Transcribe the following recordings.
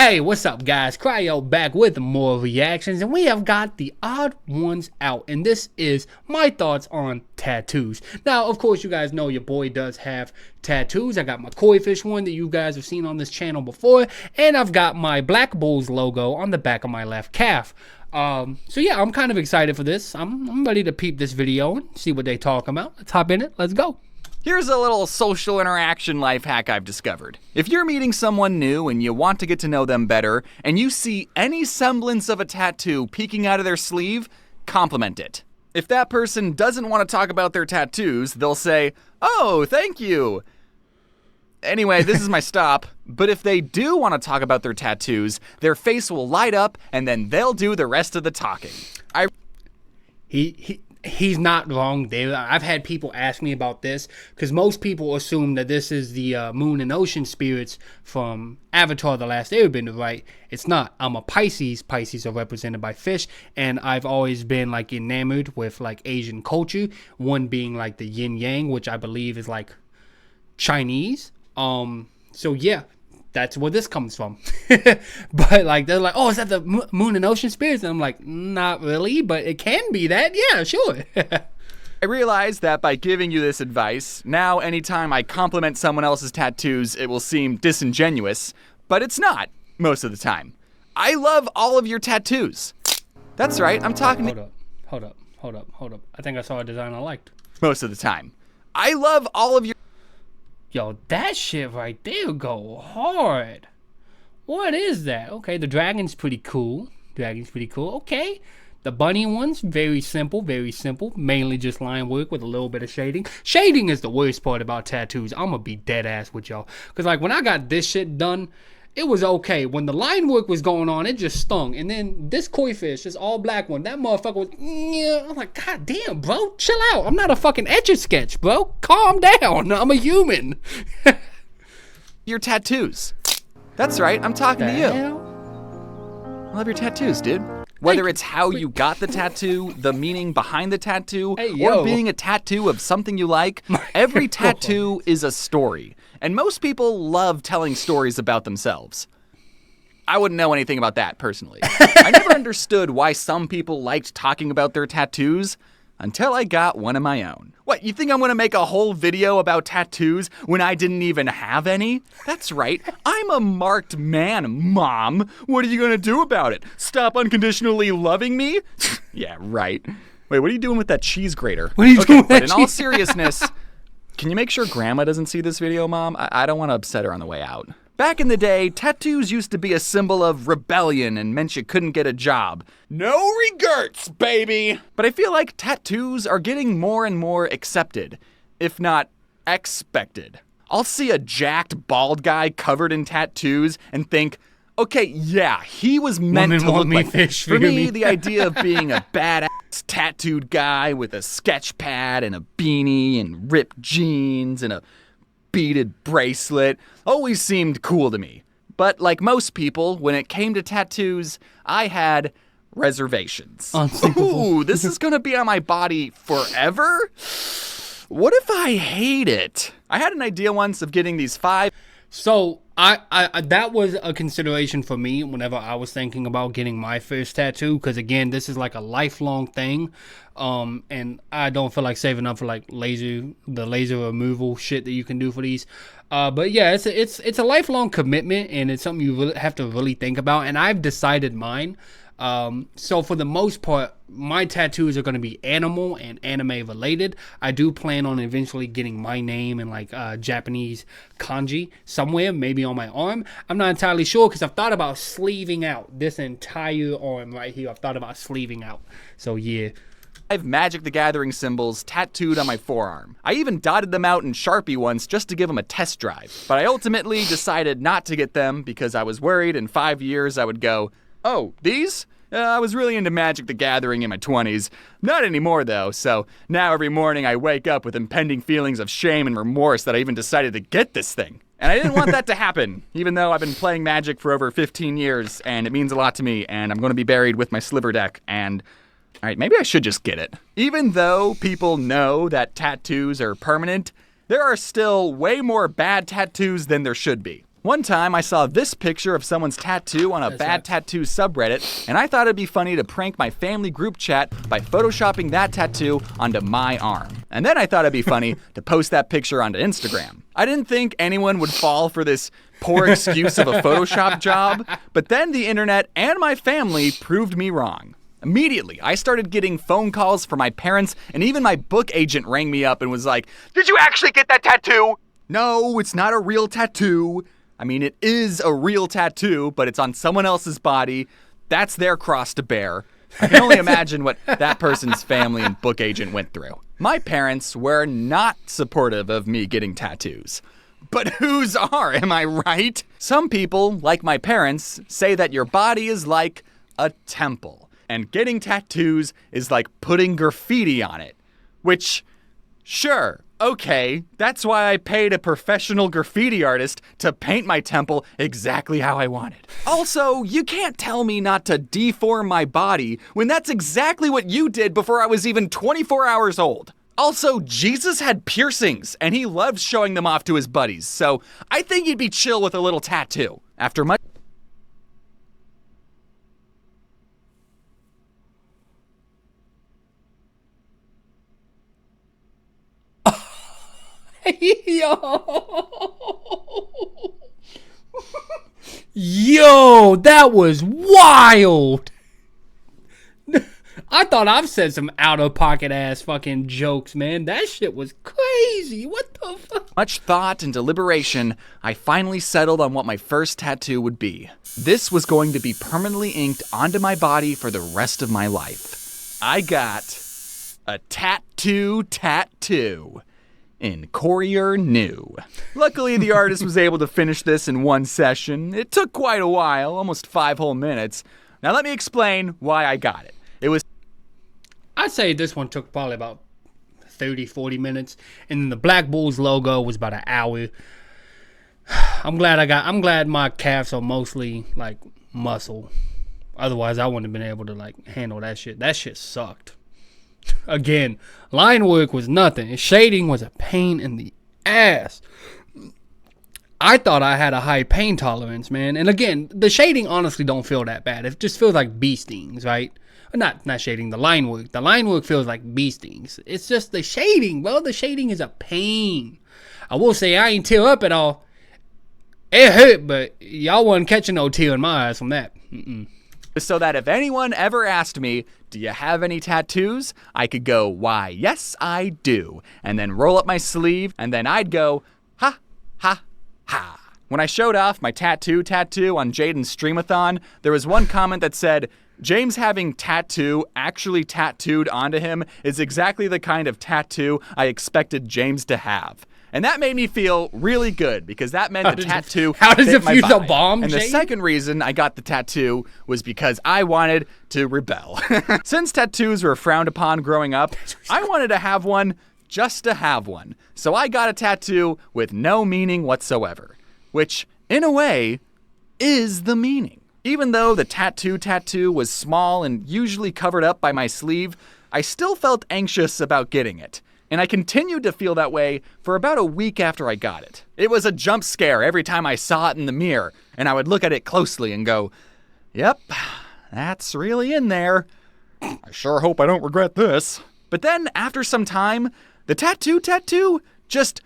Hey, what's up, guys? Cryo back with more reactions, and we have got the odd ones out, and this is my thoughts on tattoos. Now, of course, you guys know your boy does have tattoos. I got my koi fish one that you guys have seen on this channel before, and I've got my Black Bulls logo on the back of my left calf. So yeah, I'm kind of excited for this. I'm ready to peep this video and see what they talk about. Let's hop in it. Let's go. Here's a little social interaction life hack I've discovered. If you're meeting someone new and you want to get to know them better, and you see any semblance of a tattoo peeking out of their sleeve, compliment it. If that person doesn't want to talk about their tattoos, they'll say, "Oh, thank you." Anyway, this is my stop. But if they do want to talk about their tattoos, their face will light up and then they'll do the rest of the talking. He's not wrong there. I've had people ask me about this because most people assume that this is the moon and ocean spirits from Avatar: The Last Airbender, right? It's not. I'm a Pisces. Pisces are represented by fish, and I've always been like enamored with like Asian culture. One being like the yin yang, which I believe is like Chinese. So yeah, that's where this comes from. But like they're like, oh, is that the moon and ocean spirits? And I'm like, not really, but it can be that. Yeah, sure. I realize that by giving you this advice, now anytime I compliment someone else's tattoos, it will seem disingenuous, but it's not most of the time. I love all of your tattoos. That's right, I'm talking to... Hold up. I think I saw a design I liked. Most of the time. I love all of your... Yo, that shit right there go hard. What is that? Okay, the dragon's pretty cool. Okay. The bunny one's very simple. Mainly just line work with a little bit of shading. Shading is the worst part about tattoos. I'm gonna be dead ass with y'all. Because like when I got this shit done, it was okay. When the line work was going on, it just stung. And then this koi fish, this all black one, that motherfucker was, yeah. I'm like, God damn, bro, chill out. I'm not a fucking Etch-a-Sketch, bro. Calm down. I'm a human. Your tattoos. That's right, I'm talking to you. I love your tattoos, dude. Whether it's how you got the tattoo, the meaning behind the tattoo, or being a tattoo of something you like, every tattoo is a story. And most people love telling stories about themselves. I wouldn't know anything about that, personally. I never understood why some people liked talking about their tattoos until I got one of my own. What, you think I'm gonna make a whole video about tattoos when I didn't even have any? That's right, I'm a marked man, Mom. What are you gonna do about it? Stop unconditionally loving me? Yeah, right. Wait, what are you doing with that cheese grater? What are you doing with that but in all seriousness, can you make sure Grandma doesn't see this video, Mom? I don't want to upset her on the way out. Back in the day, tattoos used to be a symbol of rebellion and meant you couldn't get a job. No regrets, baby! But I feel like tattoos are getting more and more accepted, if not expected. I'll see a jacked, bald guy covered in tattoos and think, okay, yeah, he was meant to look like fish. For me, the idea of being a badass tattooed guy with a sketch pad and a beanie and ripped jeans and a beaded bracelet always seemed cool to me. But like most people, when it came to tattoos, I had reservations. Ooh, this is gonna be on my body forever? What if I hate it? I had an idea once of getting these 5... So I that was a consideration for me whenever I was thinking about getting my first tattoo, because again, this is like a lifelong thing, and I don't feel like saving up for like the laser removal shit that you can do for these. But yeah, it's a lifelong commitment, and it's something you really have to really think about. And I've decided mine. So for the most part, my tattoos are going to be animal and anime related. I do plan on eventually getting my name in like Japanese kanji somewhere, maybe on my arm. I'm not entirely sure because I've thought about sleeving out this entire arm right here. I've thought about sleeving out. So yeah. I have Magic the Gathering symbols tattooed on my forearm. I even dotted them out in Sharpie once just to give them a test drive. But I ultimately decided not to get them because I was worried in 5 years I would go, oh, these? I was really into Magic the Gathering in my 20s. Not anymore, though, so now every morning I wake up with impending feelings of shame and remorse that I even decided to get this thing. And I didn't want that to happen, even though I've been playing Magic for over 15 years, and it means a lot to me, and I'm going to be buried with my sliver deck, and... Alright, maybe I should just get it. Even though people know that tattoos are permanent, there are still way more bad tattoos than there should be. One time I saw this picture of someone's tattoo on a bad tattoo subreddit, and I thought it'd be funny to prank my family group chat by photoshopping that tattoo onto my arm. And then I thought it'd be funny to post that picture onto Instagram. I didn't think anyone would fall for this poor excuse of a Photoshop job, but then the internet and my family proved me wrong. Immediately, I started getting phone calls from my parents, and even my book agent rang me up and was like, "Did you actually get that tattoo?" No, it's not a real tattoo. I mean, it is a real tattoo, but it's on someone else's body. That's their cross to bear. I can only imagine what that person's family and book agent went through. My parents were not supportive of me getting tattoos. But whose are, am I right? Some people, like my parents, say that your body is like a temple, and getting tattoos is like putting graffiti on it. Which, sure, okay, that's why I paid a professional graffiti artist to paint my temple exactly how I wanted. Also, you can't tell me not to deform my body when that's exactly what you did before I was even 24 hours old. Also, Jesus had piercings, and he loved showing them off to his buddies, so I think he'd be chill with a little tattoo. After much... Yo, that was wild. I thought I've said some out-of-pocket ass fucking jokes, man. That shit was crazy. What the fuck? Much thought and deliberation, I finally settled on what my first tattoo would be. This was going to be permanently inked onto my body for the rest of my life. I got a tattoo in Courier New. Luckily, the artist was able to finish this in one session. It took quite a while, almost 5 whole minutes. Now let me explain why I got it. It was... I'd say this one took probably about 30, 40 minutes. And the Black Bulls logo was about an hour. I'm glad my calves are mostly like muscle. Otherwise, I wouldn't have been able to like handle that shit. That shit sucked. Again, line work was nothing. Shading was a pain in the ass. I thought I had a high pain tolerance, man. And again, the shading honestly don't feel that bad. It just feels like bee stings, right? Not shading, the line work. The line work feels like bee stings. It's just the shading, bro. The shading is a pain. I will say I ain't tear up at all. It hurt, but y'all wasn't catching no tear in my eyes from that. So that if anyone ever asked me, "Do you have any tattoos?" I could go, "Why, yes, I do." And then roll up my sleeve, and then I'd go, "Ha, ha, ha." When I showed off my tattoo on Jaden's Streamathon, there was one comment that said, "James having tattoo actually tattooed onto him is exactly the kind of tattoo I expected James to have." And that made me feel really good because that meant the tattoo How does it fit my fuse a body. bomb, And the Jaden? second reason I got the tattoo was because I wanted to rebel. Since tattoos were frowned upon growing up, I wanted to have one just to have one. So I got a tattoo with no meaning whatsoever, which, in a way, is the meaning. Even though the tattoo was small and usually covered up by my sleeve, I still felt anxious about getting it. And I continued to feel that way for about a week after I got it. It was a jump scare every time I saw it in the mirror, and I would look at it closely and go, "Yep, that's really in there. I sure hope I don't regret this." But then, after some time, the tattoo just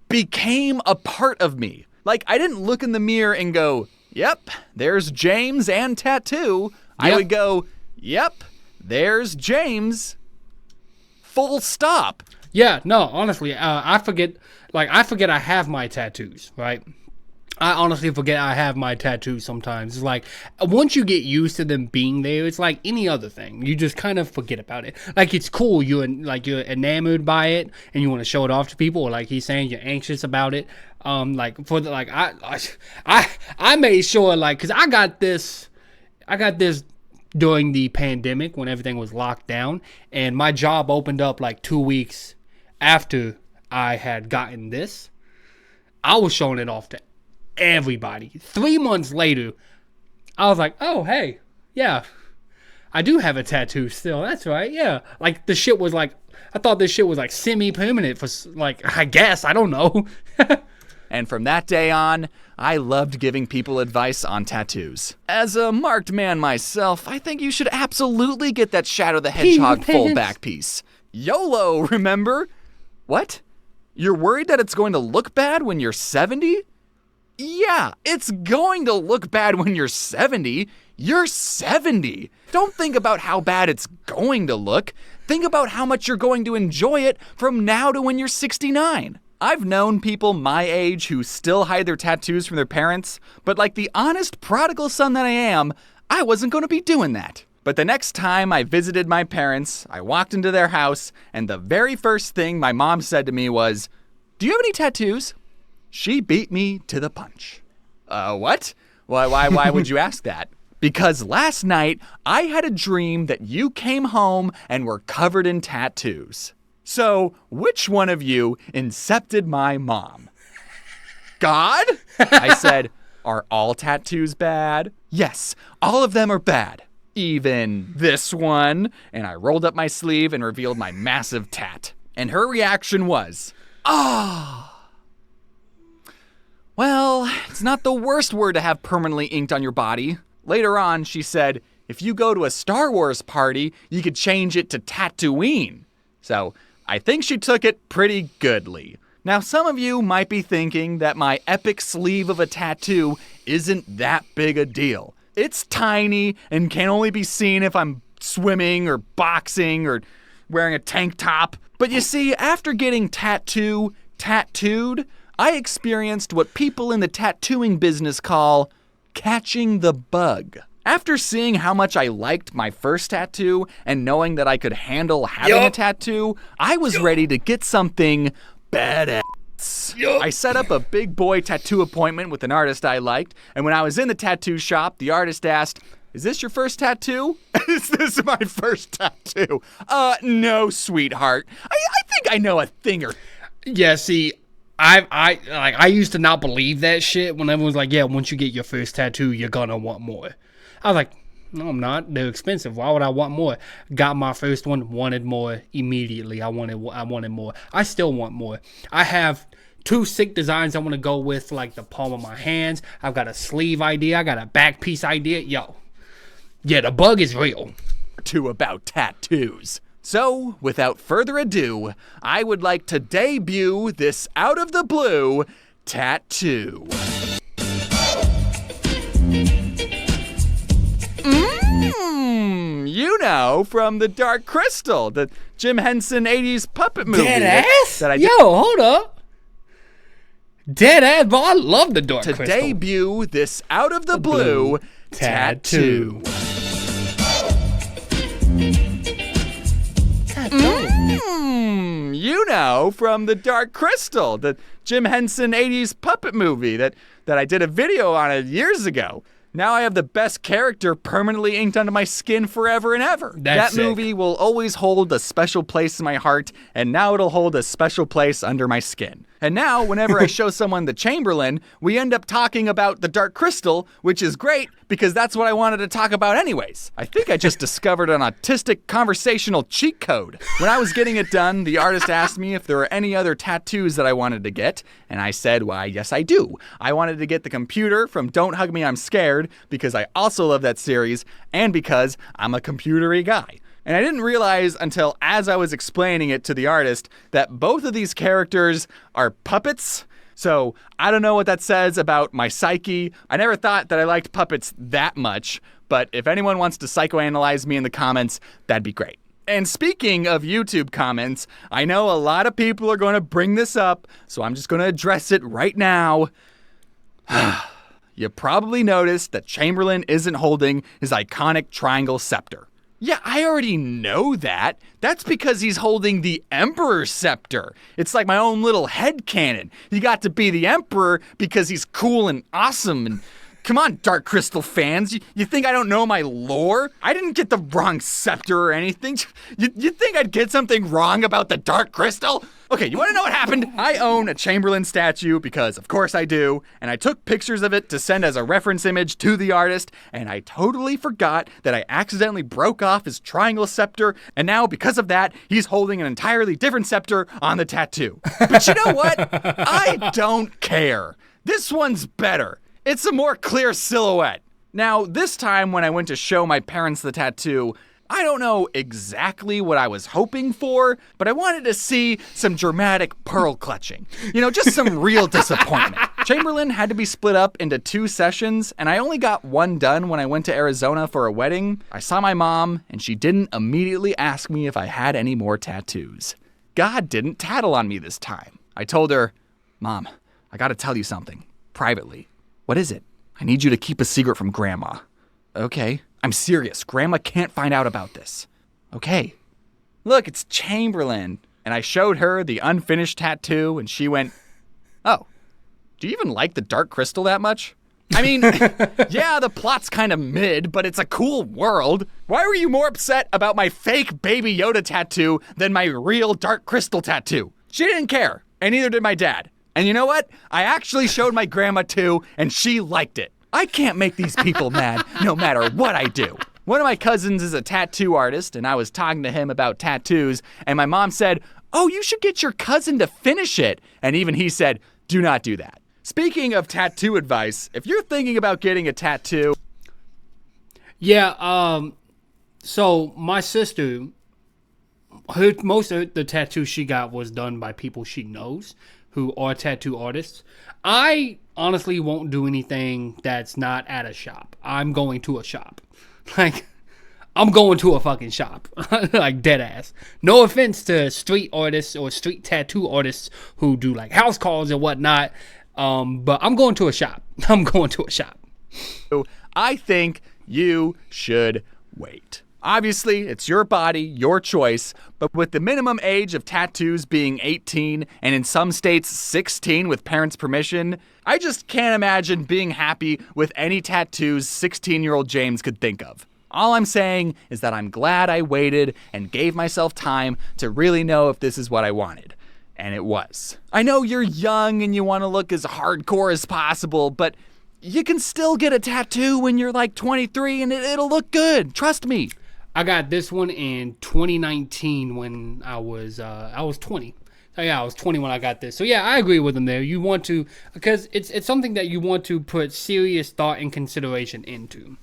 became a part of me. Like, I didn't look in the mirror and go, "Yep, there's James and tattoo." I Yep. would go, "Yep, there's James. Full stop." Yeah, no, honestly, I forget I have my tattoos, right? I honestly forget I have my tattoos sometimes. It's like, once you get used to them being there, it's like any other thing. You just kind of forget about it. Like, it's cool, you're enamored by it, and you want to show it off to people, or like he's saying, you're anxious about it. I made sure, like, because I got this during the pandemic when everything was locked down, and my job opened up like 2 weeks after I had gotten this. I was showing it off to everybody. 3 months later, I was like, "Oh, hey, yeah, I do have a tattoo still. That's right, yeah." Like, the shit was like, I thought this shit was like semi-permanent for, like, I guess, I don't know. And from that day on, I loved giving people advice on tattoos. As a marked man myself, I think you should absolutely get that Shadow the Hedgehog full back piece. YOLO, remember? What? You're worried that it's going to look bad when you're 70? Yeah, it's going to look bad when you're 70. You're 70. Don't think about how bad it's going to look. Think about how much you're going to enjoy it from now to when you're 69. I've known people my age who still hide their tattoos from their parents, but like the honest prodigal son that I am, I wasn't going to be doing that. But the next time I visited my parents, I walked into their house, and the very first thing my mom said to me was, "Do you have any tattoos?" She beat me to the punch. What? Why would you ask that? Because last night, I had a dream that you came home and were covered in tattoos. So, which one of you incepted my mom? God? I said, "Are all tattoos bad?" "Yes, all of them are bad. Even this one." And I rolled up my sleeve and revealed my massive tat. And her reaction was, "Ah." Well, it's not the worst word to have permanently inked on your body. Later on, she said, if you go to a Star Wars party, you could change it to Tatooine. So I think she took it pretty goodly. Now, some of you might be thinking that my epic sleeve of a tattoo isn't that big a deal. It's tiny and can only be seen if I'm swimming or boxing or wearing a tank top. But you see, after getting tattooed, I experienced what people in the tattooing business call catching the bug. After seeing how much I liked my first tattoo and knowing that I could handle having a tattoo, I was ready to get something badass. I set up a big boy tattoo appointment with an artist I liked, and when I was in the tattoo shop, the artist asked, "Is this your first tattoo?" "Is this my first tattoo?" No, sweetheart. I think I know a thing or..." Yeah, see, I used to not believe that shit when everyone was like, yeah, once you get your first tattoo, you're gonna want more. I was like, no, I'm not. They're expensive. Why would I want more? Got my first one, wanted more immediately. I wanted more. I still want more. I have 2 sick designs I want to go with, like the palm of my hands. I've got a sleeve idea. I got a back piece idea. Yo, yeah, the bug is real. About tattoos. So, without further ado, I would like to debut this out of the blue tattoo. You know, from the Dark Crystal, the Jim Henson 80s puppet movie. Dead ass? Yo, hold up. Dead ass, bro. I love the Dark Crystal. To debut this out of the blue tattoo. You know, from the Dark Crystal, the Jim Henson 80s puppet movie that I did a video on it years ago. Now I have the best character permanently inked onto my skin forever and ever. That's that movie will always hold a special place in my heart, and now it'll hold a special place under my skin. And now, whenever I show someone the Chamberlain, we end up talking about the Dark Crystal, which is great because that's what I wanted to talk about anyways. I think I just discovered an autistic conversational cheat code. When I was getting it done, the artist asked me if there were any other tattoos that I wanted to get, and I said, why, yes, I do. I wanted to get the computer from Don't Hug Me, I'm Scared, because I also love that series, and because I'm a computery guy. And I didn't realize until as I was explaining it to the artist that both of these characters are puppets. So I don't know what that says about my psyche. I never thought that I liked puppets that much, but if anyone wants to psychoanalyze me in the comments, that'd be great. And speaking of YouTube comments, I know a lot of people are going to bring this up, so I'm just going to address it right now. You probably noticed that Chamberlain isn't holding his iconic triangle scepter. Yeah, I already know that. That's because he's holding the Emperor's scepter. It's like my own little headcanon. He got to be the Emperor because he's cool and awesome. And come on, Dark Crystal fans. You think I don't know my lore? I didn't get the wrong scepter or anything. You think I'd get something wrong about the Dark Crystal? Okay, you want to know what happened? I own a Chamberlain statue because, of course, I do, and I took pictures of it to send as a reference image to the artist, and I totally forgot that I accidentally broke off his triangle scepter, and now, because of that, he's holding an entirely different scepter on the tattoo. But you know what? I don't care. This one's better. It's a more clear silhouette. Now, this time when I went to show my parents the tattoo, I don't know exactly what I was hoping for, but I wanted to see some dramatic pearl clutching. You know, just some real disappointment. Chamberlain had to be split up into 2 sessions, and I only got one done when I went to Arizona for a wedding. I saw my mom, and she didn't immediately ask me if I had any more tattoos. God didn't tattle on me this time. I told her, Mom, I gotta tell you something, privately. What is it? I need you to keep a secret from Grandma. Okay. I'm serious. Grandma can't find out about this. Okay. Look, it's Chamberlain. And I showed her the unfinished tattoo, and she went, oh, do you even like the Dark Crystal that much? I mean, yeah, the plot's kind of mid, but it's a cool world. Why were you more upset about my fake Baby Yoda tattoo than my real Dark Crystal tattoo? She didn't care, and neither did my dad. And you know what? I actually showed my grandma too, and she liked it. I can't make these people mad no matter what I do. One of my cousins is a tattoo artist, and I was talking to him about tattoos, and my mom said, oh, you should get your cousin to finish it. And even he said, do not do that. Speaking of tattoo advice, if you're thinking about getting a tattoo... Yeah, so my sister, most of the tattoos she got was done by people she knows who are tattoo artists. I honestly won't do anything that's not at a shop. I'm going to a shop. Like, I'm going to a fucking shop. Like, dead ass. No offense to street artists or street tattoo artists who do like house calls and whatnot. But I'm going to a shop. I'm going to a shop. I think you should wait. Obviously, it's your body, your choice, but with the minimum age of tattoos being 18 and in some states 16 with parents' permission, I just can't imagine being happy with any tattoos 16-year-old James could think of. All I'm saying is that I'm glad I waited and gave myself time to really know if this is what I wanted. And it was. I know you're young and you want to look as hardcore as possible, but you can still get a tattoo when you're like 23 and it'll look good. Trust me. I got this one in 2019 when I was 20. So yeah, I was 20 when I got this. So yeah, I agree with him there. You want to, because it's something that you want to put serious thought and consideration into.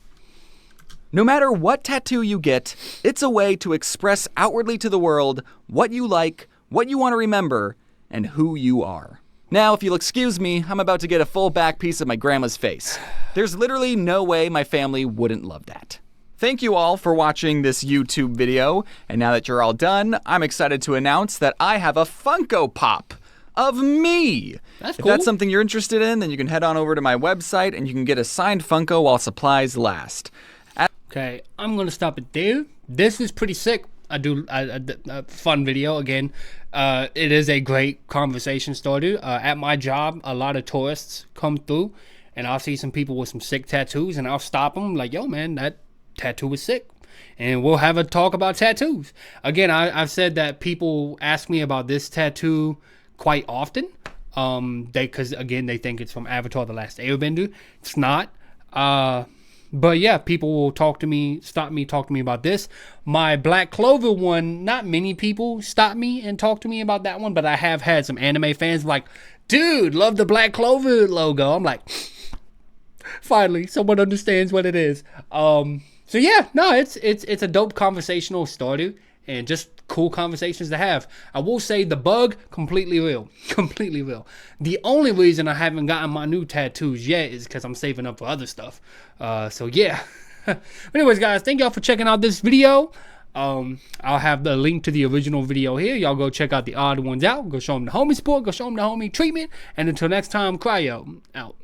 No matter what tattoo you get, it's a way to express outwardly to the world what you like, what you want to remember, and who you are. Now, if you'll excuse me, I'm about to get a full back piece of my grandma's face. There's literally no way my family wouldn't love that. Thank you all for watching this YouTube video, and now that you're all done, I'm excited to announce that I have a Funko Pop of me. That's If cool. that's something you're interested in, then you can head on over to my website and you can get a signed Funko while supplies last. Okay, I'm gonna stop it there. This is pretty sick. A fun video again. It is a great conversation starter. At my job, a lot of tourists come through, and I'll see some people with some sick tattoos, and I'll stop them like, "Yo, man, that tattoo is sick," and we'll have a talk about tattoos. Again, I've said that people ask me about this tattoo quite often. Because again, they think it's from Avatar: The Last Airbender. It's not. But yeah, people will talk to me about this. My Black Clover one, not many people stop me and talk to me about that one, but I have had some anime fans like, dude, love the Black Clover logo. I'm like, finally, someone understands what it is. So yeah, no, it's a dope conversational starter and just cool conversations to have. I will say the bug, completely real. Completely real. The only reason I haven't gotten my new tattoos yet is because I'm saving up for other stuff. So yeah. Anyways, guys, thank y'all for checking out this video. I'll have the link to the original video here. Y'all go check out the odd ones out. Go show them the homie sport. Go show them the homie treatment. And until next time, Cryo out.